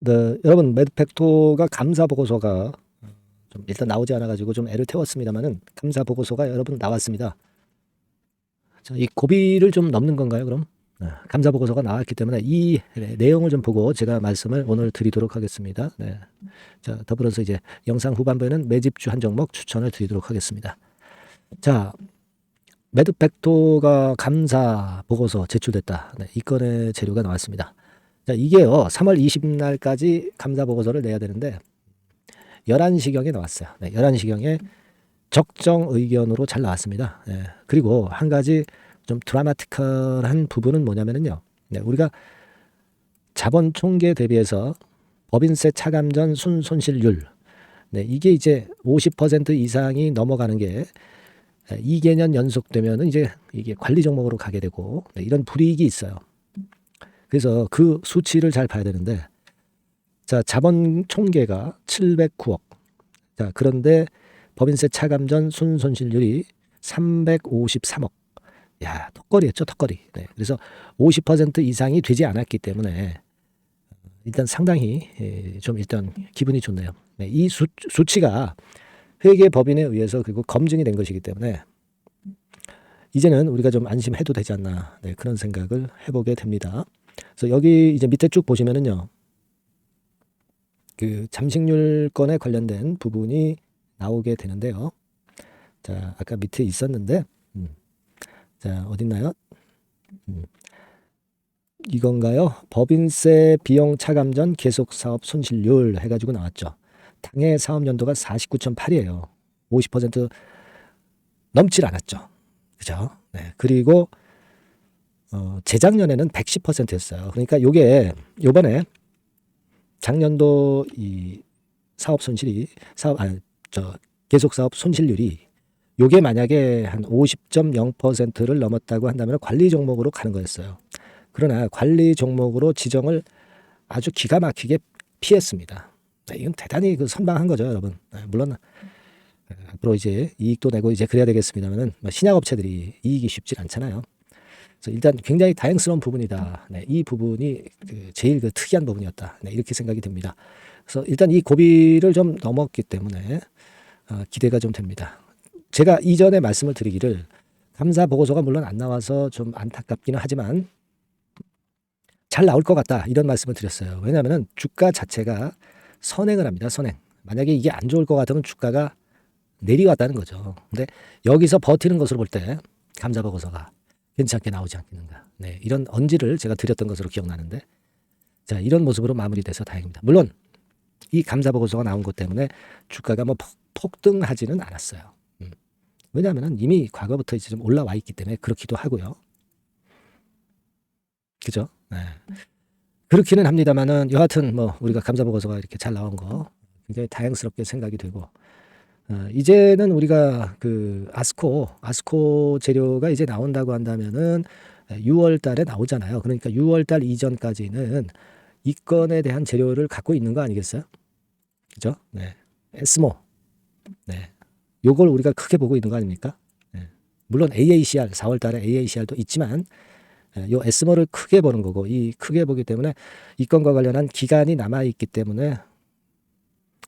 네, 여러분 매드팩토가 감사 보고서가 좀 일단 나오지 않아 가지고 좀 애를 태웠습니다만은 감사 보고서가 여러분 나왔습니다. 자, 이 고비를 좀 넘는 건가요, 그럼? 네, 감사 보고서가 나왔기 때문에 이 내용을 좀 보고 제가 말씀을 오늘 드리도록 하겠습니다. 네. 자, 더불어서 이제 영상 후반부에는 매집주 한 종목 추천을 드리도록 하겠습니다. 자, 매드팩토가 감사 보고서 제출됐다. 네, 이 건의 재료가 나왔습니다. 자, 이게요, 3월 20날까지 감사 보고서를 내야 되는데 11시경에 나왔어요. 네, 11시경에 적정 의견으로 잘 나왔습니다. 네, 그리고 한 가지 좀 드라마티컬한 부분은 뭐냐면요. 네, 우리가 자본 총계 대비해서 법인세 차감 전 순손실률. 네, 이게 이제 50% 이상이 넘어가는 게 2개년 연속되면은 이제 이게 관리 종목으로 가게 되고, 네, 이런 불이익이 있어요. 그래서 그 수치를 잘 봐야 되는데, 자, 자본 총계가 709억. 자, 그런데 법인세 차감 전 순손실률이 353억. 야, 턱걸이였죠, 턱걸이. 네, 그래서 50% 이상이 되지 않았기 때문에 일단 상당히 좀 일단 기분이 좋네요. 네, 이 수치가 회계법인에 의해서 그리고 검증이 된 것이기 때문에 이제는 우리가 좀 안심해도 되지 않나, 네, 그런 생각을 해보게 됩니다. 그래서 여기 이제 밑에 쭉 보시면은요, 그 잠식률권에 관련된 부분이 나오게 되는데요. 자, 아까 밑에 있었는데, 자, 어딨나요? 이건가요? 법인세 비용 차감 전 계속 사업 손실률 해가지고 나왔죠. 당해 사업 연도가 49.8이에요. 50% 넘질 않았죠. 그죠? 네. 그리고 재작년에는 110%였어요. 그러니까 요게 요번에 작년도 이 사업 손실이 계속 사업 손실률이 요게 만약에 한 50.0%를 넘었다고 한다면 관리 종목으로 가는 거였어요. 그러나 관리 종목으로 지정을 아주 기가 막히게 피했습니다. 네, 이건 대단히 그 선방한 거죠, 여러분. 네, 물론 앞으로 이제 이익도 내고 이제 그래야 되겠습니다만은 신약 업체들이 이익이 쉽지 않잖아요. 그래서 일단 굉장히 다행스러운 부분이다. 네, 이 부분이 제일 그 특이한 부분이었다. 네, 이렇게 생각이 듭니다. 그래서 일단 이 고비를 좀 넘었기 때문에 기대가 좀 됩니다. 제가 이전에 말씀을 드리기를 감사 보고서가 물론 안 나와서 좀 안타깝기는 하지만 잘 나올 것 같다 이런 말씀을 드렸어요. 왜냐하면 주가 자체가 선행을 합니다. 선행. 만약에 이게 안 좋을 것 같으면 주가가 내려왔다는 거죠. 근데 여기서 버티는 것으로 볼 때 감사 보고서가 괜찮게 나오지 않겠는가. 네, 이런 언지를 제가 드렸던 것으로 기억나는데, 자, 이런 모습으로 마무리돼서 다행입니다. 물론 이 감사 보고서가 나온 것 때문에 주가가 뭐 폭등하지는 않았어요. 왜냐하면 이미 과거부터 이제 좀 올라와 있기 때문에 그렇기도 하고요. 그죠? 네. 그렇기는 합니다만은 여하튼 뭐 우리가 감사 보고서가 이렇게 잘 나온 거 굉장히 다행스럽게 생각이 되고, 이제는 우리가 그 아스코 재료가 이제 나온다고 한다면은 6월 달에 나오잖아요. 그러니까 6월 달 이전까지는 이 건에 대한 재료를 갖고 있는 거 아니겠어요? 그죠? 네. 에스모. 네. 요걸 우리가 크게 보고 있는 거 아닙니까? 네. 물론 AACR, 4월 달에 AACR도 있지만, 요 에스모를 크게 보는 거고, 이 크게 보기 때문에 이 건과 관련한 기간이 남아있기 때문에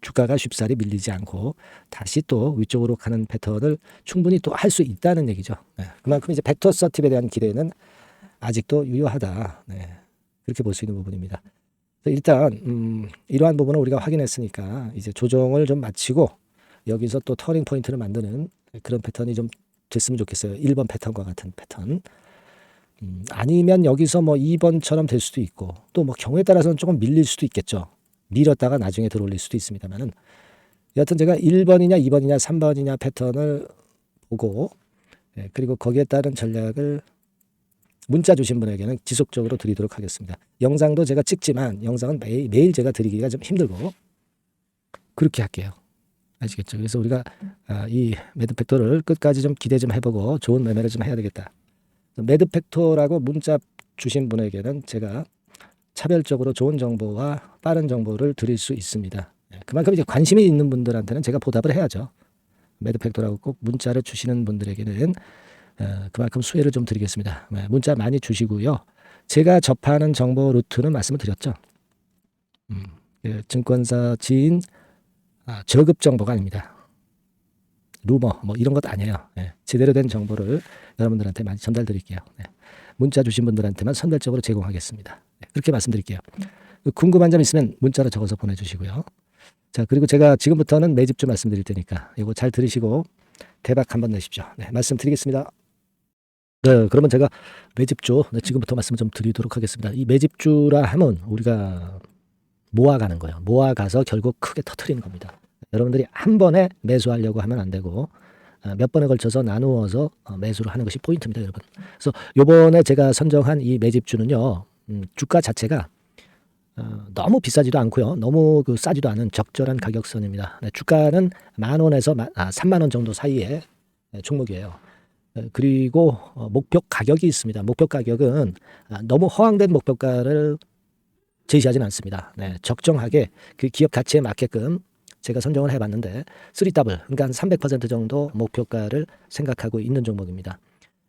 주가가 쉽사리 밀리지 않고 다시 또 위쪽으로 가는 패턴을 충분히 또 할 수 있다는 얘기죠. 네. 그만큼 이제 벡터 서팁에 대한 기대는 아직도 유효하다. 네. 그렇게 볼 수 있는 부분입니다. 일단 이러한 부분을 우리가 확인했으니까 이제 조정을 좀 마치고 여기서 또 터닝 포인트를 만드는 그런 패턴이 좀 됐으면 좋겠어요. 1번 패턴과 같은 패턴. 아니면 여기서 뭐 2번처럼 될 수도 있고 또 뭐 경우에 따라서는 조금 밀릴 수도 있겠죠. 밀었다가 나중에 들어올릴 수도 있습니다만은 여하튼 제가 1번이냐 2번이냐 3번이냐 패턴을 보고, 그리고 거기에 따른 전략을 문자 주신 분에게는 지속적으로 드리도록 하겠습니다. 영상도 제가 찍지만 영상은 매일 제가 드리기가 좀 힘들고 그렇게 할게요. 아시겠죠? 그래서 우리가 이 매드팩토를 끝까지 좀 기대 좀 해보고 좋은 매매를 좀 해야 되겠다. 매드팩토라고 문자 주신 분에게는 제가 차별적으로 좋은 정보와 빠른 정보를 드릴 수 있습니다. 그만큼 이제 관심이 있는 분들한테는 제가 보답을 해야죠. 매드팩토라고 꼭 문자를 주시는 분들에게는 그만큼 수혜를 좀 드리겠습니다. 문자 많이 주시고요. 제가 접하는 정보 루트는 말씀을 드렸죠. 증권사 지인 저급 정보가 아닙니다. 루머 뭐 이런 것 아니에요. 예, 제대로 된 정보를 여러분들한테 많이 전달드릴게요. 네. 문자 주신 분들한테만 선별적으로 제공하겠습니다. 네, 그렇게 말씀드릴게요. 궁금한 점 있으면 문자로 적어서 보내주시고요. 자, 그리고 제가 지금부터는 매집주 말씀드릴 테니까 이거 잘 들으시고 대박 한번 내십시오. 네, 말씀드리겠습니다. 네, 그러면 제가 매집주 지금부터 말씀을 좀 드리도록 하겠습니다. 이 매집주라 하면 우리가 모아가는 거예요. 모아가서 결국 크게 터트리는 겁니다. 여러분들이 한 번에 매수하려고 하면 안 되고 몇 번에 걸쳐서 나누어서 매수를 하는 것이 포인트입니다, 여러분. 그래서 요번에 제가 선정한 이 매집주는요, 주가 자체가 너무 비싸지도 않고요, 너무 싸지도 않은 적절한 가격선입니다. 네, 주가는 10,000원에서 30,000원 정도 사이의 종목이에요. 그리고 목표 가격이 있습니다. 목표 가격은 너무 허황된 목표가를 제시하지는 않습니다. 네, 적정하게 그 기업 가치에 맞게끔 제가 선정을 해봤는데 3W, 그러니까 한 300% 정도 목표가를 생각하고 있는 종목입니다.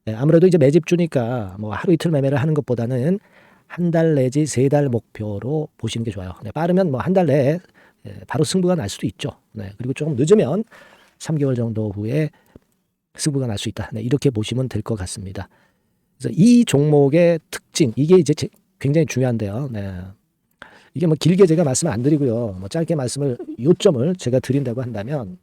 네, 아무래도 이제 매집주니까 뭐 하루 이틀 매매를 하는 것보다는 한 달 내지 3달 목표로 보시는 게 좋아요. 네, 빠르면 뭐 한 달 내에 바로 승부가 날 수도 있죠. 네, 그리고 조금 늦으면 3개월 정도 후에 승부가 날 수 있다. 네, 이렇게 보시면 될 것 같습니다. 그래서 이 종목의 특징, 이게 이제 굉장히 중요한데요. 네. 이게 뭐 길게 제가 말씀을 안 드리고요. 뭐 짧게 요점을 제가 드린다고 한다면,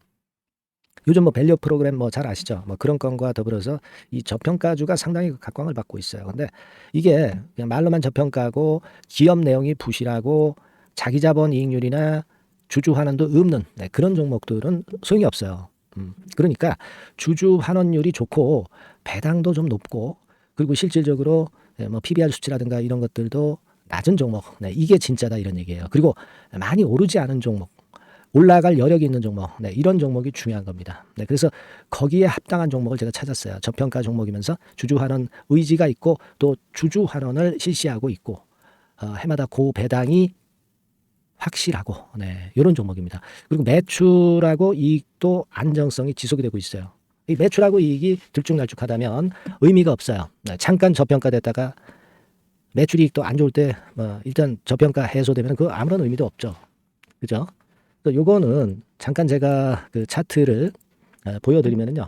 요즘 뭐 밸류 프로그램 뭐 잘 아시죠? 뭐 그런 건과 더불어서 이 저평가주가 상당히 각광을 받고 있어요. 근데 이게 그냥 말로만 저평가고 기업 내용이 부실하고 자기 자본 이익률이나 주주 환원도 없는 그런 종목들은 소용이 없어요. 그러니까 주주 환원율이 좋고 배당도 좀 높고 그리고 실질적으로 뭐 PBR 수치라든가 이런 것들도 낮은 종목, 이게 진짜다 이런 얘기예요. 그리고 많이 오르지 않은 종목, 올라갈 여력이 있는 종목, 이런 종목이 중요한 겁니다. 그래서 거기에 합당한 종목을 제가 찾았어요. 저평가 종목이면서 주주 환원 의지가 있고 또 주주 환원을 실시하고 있고 해마다 고배당이 확실하고 이런 종목입니다. 그리고 매출하고 이익도 안정성이 지속이 되고 있어요. 이 매출하고 이익이 들쭉날쭉하다면 의미가 없어요. 잠깐 저평가됐다가 매출 이익도 안 좋을 때 일단 저평가 해소되면 그 아무런 의미도 없죠. 그죠? 요거는 잠깐 제가 그 차트를 보여드리면은요.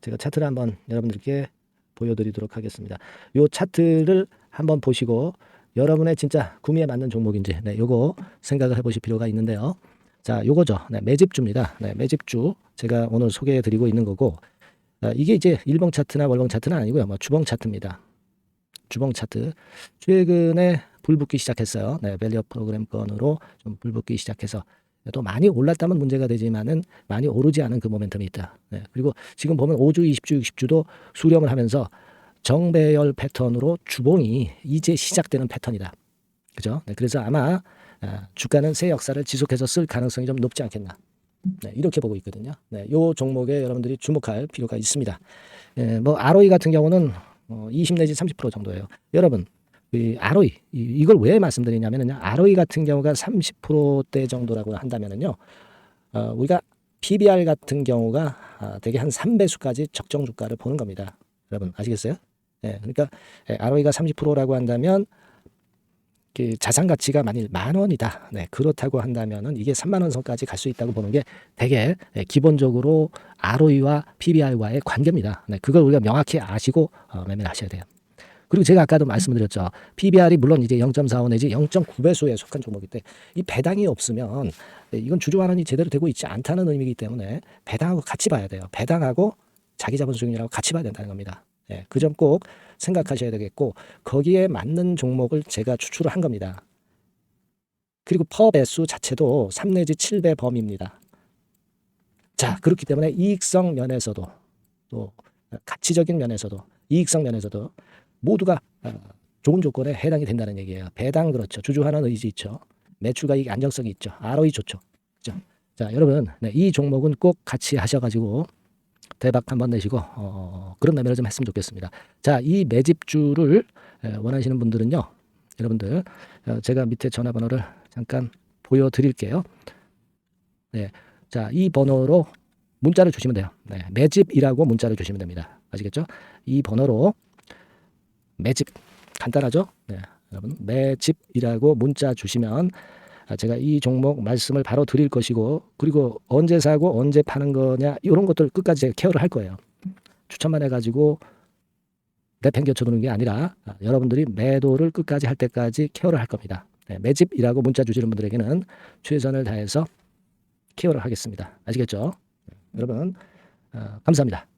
제가 차트를 한번 여러분들께 보여드리도록 하겠습니다. 요 차트를 한번 보시고 여러분의 진짜 구미에 맞는 종목인지 요거 생각을 해보실 필요가 있는데요. 자, 요거죠. 매집주입니다. 매집주 제가 오늘 소개해드리고 있는 거고 이게 이제 일봉 차트나 월봉 차트는 아니고요. 뭐 주봉 차트입니다. 주봉 차트 최근에 불붙기 시작했어요. 밸류 프로그램 건으로 좀 불붙기 시작해서 또 많이 올랐다면 문제가 되지만은 많이 오르지 않은 그 모멘텀이 있다. 그리고 지금 보면 5주, 20주, 60주도 수렴을 하면서 정배열 패턴으로 주봉이 이제 시작되는 패턴이다. 그죠? 그래서 아마 주가는 새 역사를 지속해서 쓸 가능성이 좀 높지 않겠나. 이렇게 보고 있거든요. 이 종목에 여러분들이 주목할 필요가 있습니다. 뭐 ROE 같은 경우는 20 내지 30% 정도예요. 여러분, 이 ROE 이걸 왜 말씀드리냐면요. ROE 같은 경우가 30%대 정도라고 한다면은요. 우리가 PBR 같은 경우가 되게 한 3배수까지 적정 주가를 보는 겁니다. 여러분 아시겠어요? 그러니까 ROE가 30%라고 한다면 그 자산 가치가 만일 10,000원이다. 그렇다고 한다면은 이게 30,000원 선까지 갈 수 있다고 보는 게 되게 기본적으로 ROE와 PBR과의 관계입니다. 그걸 우리가 명확히 아시고 매매를 하셔야 돼요. 그리고 제가 아까도 말씀드렸죠. PBR이 물론 이제 0.45 내지 0.9배수에 속한 종목인데 이 배당이 없으면 이건 주주 환원이 제대로 되고 있지 않다는 의미이기 때문에 배당하고 같이 봐야 돼요. 배당하고 자기 자본 수익률하고 같이 봐야 된다는 겁니다. 그 점 꼭 생각하셔야 되겠고 거기에 맞는 종목을 제가 추출을 한 겁니다. 그리고 퍼 배수 자체도 3 내지 7배 범위입니다. 자, 그렇기 때문에 이익성 면에서도 또 가치적인 면에서도 이익성 면에서도 모두가 좋은 조건에 해당이 된다는 얘기예요. 배당 그렇죠. 주주 환원 의지 있죠. 매출과 이익 안정성이 있죠. ROE 좋죠. 그렇죠? 자, 여러분 이 종목은 꼭 같이 하셔가지고 대박 한번 내시고 그런 매매를 좀 했으면 좋겠습니다. 자, 이 매집주를 원하시는 분들은요. 여러분들 제가 밑에 전화번호를 잠깐 보여드릴게요. 자, 이 번호로 문자를 주시면 돼요. 매집이라고 문자를 주시면 됩니다. 아시겠죠? 이 번호로 매집 간단하죠? 여러분 매집이라고 문자 주시면 제가 이 종목 말씀을 바로 드릴 것이고, 그리고 언제 사고 언제 파는 거냐 이런 것들 끝까지 제가 케어를 할 거예요. 추천만 해가지고 내팽겨쳐 두는 게 아니라 여러분들이 매도를 끝까지 할 때까지 케어를 할 겁니다. 매집이라고 문자 주시는 분들에게는 최선을 다해서 케어를 하겠습니다. 아시겠죠? 여러분 감사합니다.